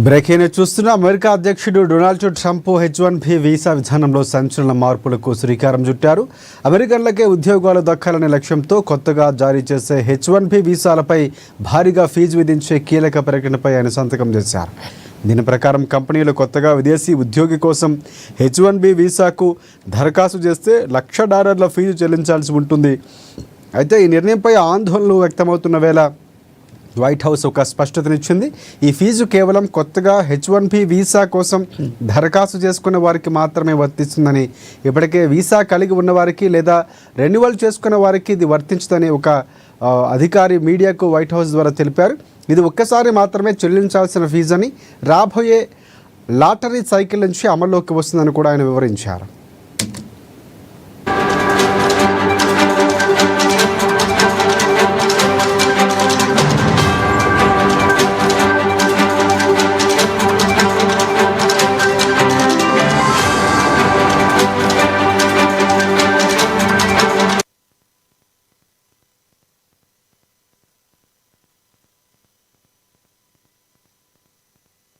Breaking చూస్తున్న America అధ్యక్షుడు Donald Trump H-1B visa విధానంలో సంచలన మార్పులకు శ్రీకారం చుట్టారు. అమెరికన్లకే ఉద్యోగాలు దక్కాలనే లక్ష్యంతో కొత్తగా జారీ చేసే H-1B వీసాలపై భారీగా ఫీజు విధించే కీలక ప్రకటనపై ఆయన సంతకం చేశారు. దీని ప్రకారం కంపెనీలు కొత్తగా విదేశీ ఉద్యోగి కోసం H-1B వీసాకు దరఖాస్తు చేస్తే $1,00,000 ఫీజు చెల్లించాల్సి ఉంటుంది. అయితే ఈ నిర్ణయంపై ఆందోళనలు వ్యక్తమవుతున్న వేళ వైట్ హౌస్ ఒక స్పష్టతనిచ్చింది. ఈ ఫీజు కేవలం కొత్తగా H-1B వీసా కోసం దరఖాస్తు చేసుకున్న వారికి మాత్రమే వర్తిస్తుందని, ఇప్పటికే వీసా కలిగి ఉన్నవారికి లేదా రెన్యువల్ చేసుకున్న వారికి ఇది వర్తించదని ఒక అధికారి మీడియాకు వైట్ హౌస్ ద్వారా తెలిపారు. ఇది ఒక్కసారి మాత్రమే చెల్లించాల్సిన ఫీజు అని, రాబోయే లాటరీ సైకిల్ నుంచి అమల్లోకి వస్తుందని కూడా ఆయన వివరించారు.